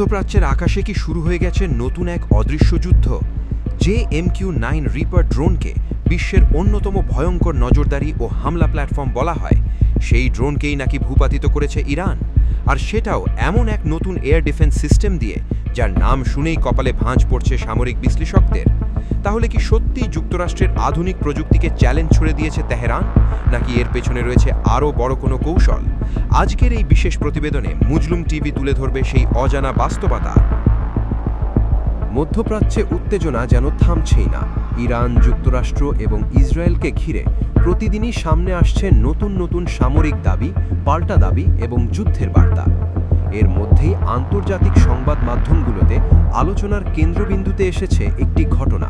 মধ্যপ্রাচ্যের আকাশে কি শুরু হয়ে গেছে নতুন এক অদৃশ্য যুদ্ধ? যে MQ-9 রিপার ড্রোনকে বিশ্বের অন্যতম ভয়ঙ্কর নজরদারি ও হামলা প্ল্যাটফর্ম বলা হয়, সেই ড্রোনকেই নাকি ভূপাতিত করেছে ইরান, আর সেটাও এমন এক নতুন এয়ার ডিফেন্স সিস্টেম দিয়ে যার নাম শুনেই কপালে ভাঁজ পড়ছে সামরিক বিশ্লেষকদের। তাহলে কি সত্যি যুক্তরাষ্ট্রের আধুনিক প্রযুক্তিকে চ্যালেঞ্জ ছুড়ে দিয়েছে তেহরান, নাকি এর পেছনে রয়েছে আরও বড় কোনো কৌশল? আজকের এই বিশেষ প্রতিবেদনে মুজলুম টিভি তুলে ধরবে সেই অজানা বাস্তবতা। মধ্যপ্রাচ্যে উত্তেজনা যেন থামছেই না। ইরান, যুক্তরাষ্ট্র এবং ইসরায়েলকে ঘিরে প্রতিদিনই সামনে আসছে নতুন নতুন সামরিক দাবি, পাল্টা দাবি এবং যুদ্ধের বার্তা। এর মধ্যেই আন্তর্জাতিক সংবাদ মাধ্যমগুলোতে আলোচনার কেন্দ্রবিন্দুতে এসেছে একটি ঘটনা।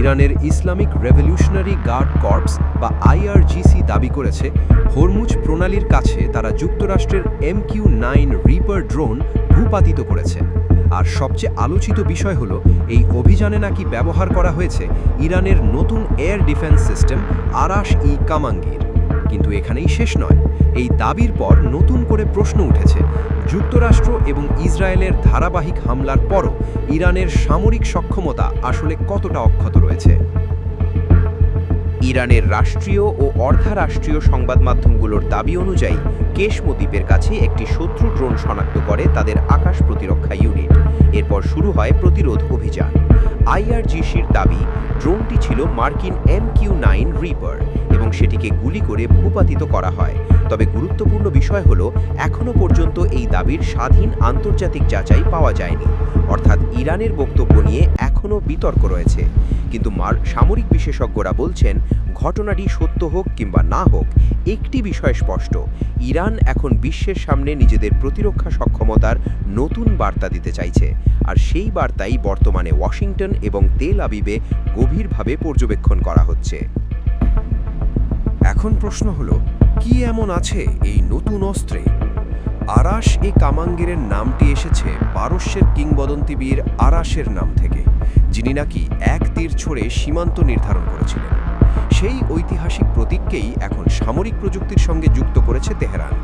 ইরানের ইসলামিক রেভলিউশনারি গার্ড কর্পস বা IRGC দাবি করেছে হরমুজ প্রণালীর কাছে তারা যুক্তরাষ্ট্রের MQ-9 রিপার ড্রোন ভূপাতিত করেছে। আর সবচেয়ে আলোচিত বিষয় হলো, এই অভিযানে নাকি ব্যবহার করা হয়েছে ইরানের নতুন এয়ার ডিফেন্স সিস্টেম আরাশ-ই-কামাঙ্গির। কিন্তু এখানেই শেষ নয়। এই দাবির পর নতুন করে প্রশ্ন উঠেছে, যুক্তরাষ্ট্র এবং ইসরায়েলের ধারাবাহিক হামলার পরও ইরানের সামরিক সক্ষমতা আসলে কতটা অক্ষত রয়েছে। ইরানের রাষ্ট্রীয় ও অর্ধরাষ্ট্রীয় সংবাদ মাধ্যমগুলোর দাবি অনুযায়ী কেশমো দ্বীপের কাছে একটি শত্রু ড্রোন শনাক্ত করে তাদের আকাশ প্রতিরক্ষা ইউনিট। এরপর শুরু হয় প্রতিরোধ অভিযান। IRGCর দাবি, ড্রোনটি ছিল মার্কিন MQ-9 রিপার এবং সেটিকে গুলি করে ভূপাতিত করা হয়। তবে গুরুত্বপূর্ণ বিষয় হলো, এখনও পর্যন্ত এই দাবির স্বাধীন আন্তর্জাতিক যাচাই পাওয়া যায়নি। অর্থাৎ ইরানের বক্তব্য নিয়ে এখনও বিতর্ক রয়েছে। কিন্তু সামরিক বিশেষজ্ঞরা বলছেন, ঘটনাটি সত্য হোক কিংবা না হোক, একটি বিষয় স্পষ্ট, ইরান এখন বিশ্বের সামনে নিজেদের প্রতিরক্ষা সক্ষমতার নতুন বার্তা দিতে চাইছে। আর সেই বার্তাই বর্তমানে ওয়াশিংটন এবং তেল আবিবে গভীরভাবে পর্যবেক্ষণ করা হচ্ছে। এখন প্রশ্ন হলো, কি এমন আছে এই নতুন অস্ত্রে? আরাশ-ই-কামাঙ্গিরের নামটি এসেছে পারস্যের কিংবদন্তিবীর আরাশের নাম থেকে, যিনি নাকি এক তীর ছড়ে সীমান্ত নির্ধারণ করেছিলেন। সেই ঐতিহাসিক প্রতীককেই এখন সামরিক প্রযুক্তির সঙ্গে যুক্ত করেছে তেহরান।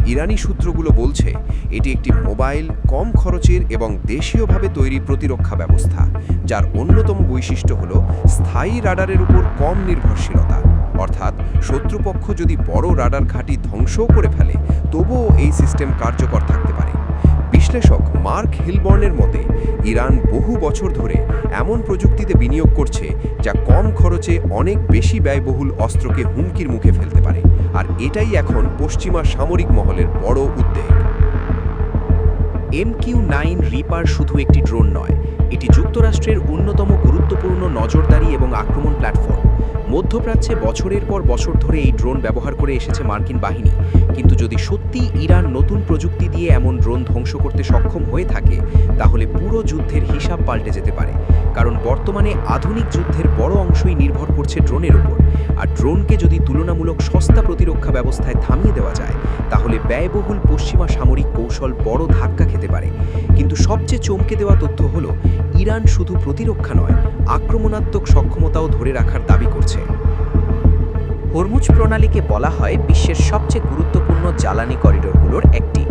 ইরানি সূত্রগুলো বলছে, এটি একটি মোবাইল, কম খরচের এবং দেশীয়ভাবে তৈরি প্রতিরক্ষা ব্যবস্থা, যার অন্যতম বৈশিষ্ট্য হল স্থায়ী রাডারের উপর কম নির্ভরশীলতা। অর্থাৎ শত্রুপক্ষ যদি বড় রাডার ঘাঁটি ধ্বংসও করে ফেলে, তবুও এই সিস্টেম কার্যকর থাকতে পারে। বিশ্লেষক মার্ক হিলবর্নের মতে, ইরান বহু বছর ধরে এমন প্রযুক্তিতে বিনিয়োগ করছে যা কম খরচে অনেক বেশি ব্যয়বহুল অস্ত্রকে হুমকির মুখে ফেলতে পারে। আর এটাই এখন পশ্চিমা সামরিক মহলের বড় উদ্বেগ। MQ-9 রিপার শুধু একটি ড্রোন নয়, এটি যুক্তরাষ্ট্রের অন্যতম গুরুত্বপূর্ণ নজরদারি এবং আক্রমণ প্ল্যাটফর্ম। মধ্যপ্রাচ্যে বছরের পর বছর ধরে এই ড্রোন ব্যবহার করে এসেছে মার্কিন বাহিনী। কিন্তু যদি সত্যি ইরান নতুন প্রযুক্তি দিয়ে এমন ড্রোন ধ্বংস করতে সক্ষম হয়ে থাকে, তাহলে পুরো যুদ্ধের হিসাব পাল্টে যেতে পারে। কারণ বর্তমানে আধুনিক যুদ্ধের বড় অংশই নির্ভর করছে ড্রোনের উপর। আর ড্রোনকে যদি তুলনামূলক সস্তা প্রতিরক্ষা ব্যবস্থায় থামিয়ে দেওয়া যায়, তাহলে ব্যয়বহুল পশ্চিমা সামরিক কৌশল বড় ধাক্কা খেতে পারে। কিন্তু সবচেয়ে চমকে দেওয়া তথ্য হলো, ইরান শুধু প্রতিরক্ষা নয়, আক্রমণাত্মক সক্ষমতাও ধরে রাখার দাবি করছে। হরমুজ প্রণালীকে বলা হয় বিশ্বের সবচেয়ে গুরুত্বপূর্ণ জ্বালানি করিডোরগুলোর একটি।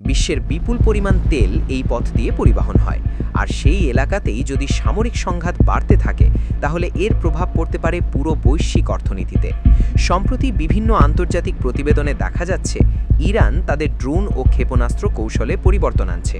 বিশ্বের বিপুল পরিমাণ তেল এই পথ দিয়ে পরিবহন হয়। আর সেই এলাকাতেই যদি সামরিক সংঘাত বাড়তে থাকে, তাহলে এর প্রভাব পড়তে পারে পুরো বৈশ্বিক অর্থনীতিতে। সম্প্রতি বিভিন্ন আন্তর্জাতিক প্রতিবেদনে দেখা যাচ্ছে, ইরান তাদের ড্রোন ও ক্ষেপণাস্ত্র কৌশলে পরিবর্তন আনছে।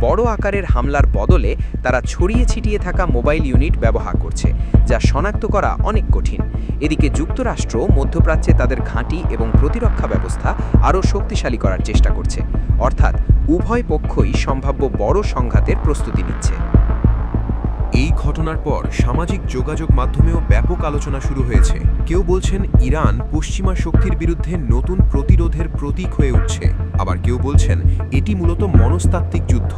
বড় আকারের হামলার বদলে তারা ছড়িয়ে ছিটিয়ে থাকা মোবাইল ইউনিট ব্যবহার করছে, যা শনাক্ত করা অনেক কঠিন। এদিকে যুক্তরাষ্ট্র মধ্যপ্রাচ্যে তাদের ঘাঁটি এবং প্রতিরক্ষা ব্যবস্থা আরও শক্তিশালী করার চেষ্টা করছে। অর্থাৎ উভয় পক্ষই সম্ভাব্য বড় সংঘাতের প্রস্তুতি নিচ্ছে। এই ঘটনার পর সামাজিক যোগাযোগ মাধ্যমেও ব্যাপক আলোচনা শুরু হয়েছে। কেউ বলছেন ইরান পশ্চিমা শক্তির বিরুদ্ধে নতুন প্রতিরোধের প্রতীক হয়ে উঠছে, আবার কেউ বলছেন এটি মূলত মনস্তাত্ত্বিক যুদ্ধ।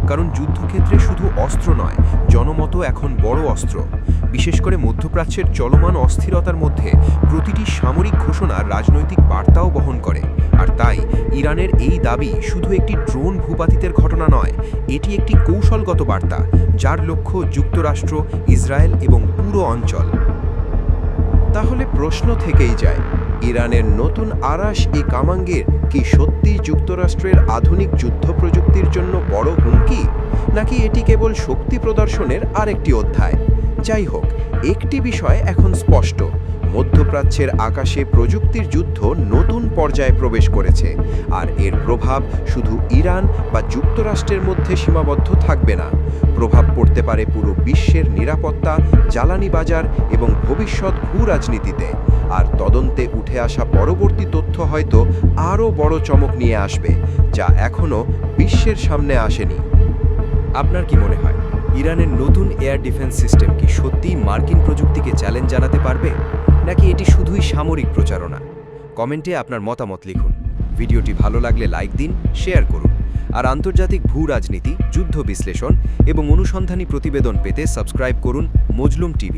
কারণ যুদ্ধক্ষেত্রে শুধু অস্ত্র নয়, জনমত এখন বড় অস্ত্র। বিশেষ করে মধ্যপ্রাচ্যের চলমান অস্থিরতার মধ্যে প্রতিটি সামরিক ঘোষণা রাজনৈতিক বার্তাও বহন করে। আর তাই ইরানের এই দাবি শুধু একটি ড্রোন ভূপাতিতের ঘটনা নয়, এটি একটি কৌশলগত বার্তা, যার লক্ষ্য যুক্তরাষ্ট্র, ইসরায়েল এবং পুরো অঞ্চল। তাহলে প্রশ্ন থেকেই যায়, ইরানের নতুন আরাশ-ই কামাঙ্গের কি সত্যি যুক্তরাষ্ট্রের আধুনিক যুদ্ধ প্রযুক্তির জন্য বড় হুমকি, নাকি এটি কেবল শক্তি প্রদর্শনের আরেকটি অধ্যায়? যাই হোক, একটি বিষয় এখন স্পষ্ট, মধ্যপ্রাচ্যের আকাশে প্রযুক্তির যুদ্ধ নতুন পর্যায়ে প্রবেশ করেছে, আর এর প্রভাব শুধু ইরান বা যুক্তরাষ্ট্রের মধ্যে সীমাবদ্ধ থাকবে না। প্রভাব পড়তে পারে পুরো বিশ্বের নিরাপত্তা, জ্বালানি বাজার এবং ভবিষ্যৎ ভূরাজনীতিতে। আর তদন্তে উঠে আসা পরবর্তী তথ্য হয়তো আরও বড় চমক নিয়ে আসবে, যা এখনও বিশ্বের সামনে আসেনি। আপনার কি মনে হয়, ইরানের নতুন এয়ার ডিফেন্স সিস্টেম কি সত্যিই মার্কিন প্রযুক্তিকে চ্যালেঞ্জ জানাতে পারবে, নাকি এটি শুধুই সামরিক প্রচারণা? কমেন্টে আপনার মতামত লিখুন। ভিডিওটি ভালো লাগলে লাইক দিন, শেয়ার করুন। আর আন্তর্জাতিক ভূ রাজনীতি, যুদ্ধ বিশ্লেষণ এবং অনুসন্ধানী প্রতিবেদন পেতে সাবস্ক্রাইব করুন মজলুম টিভি।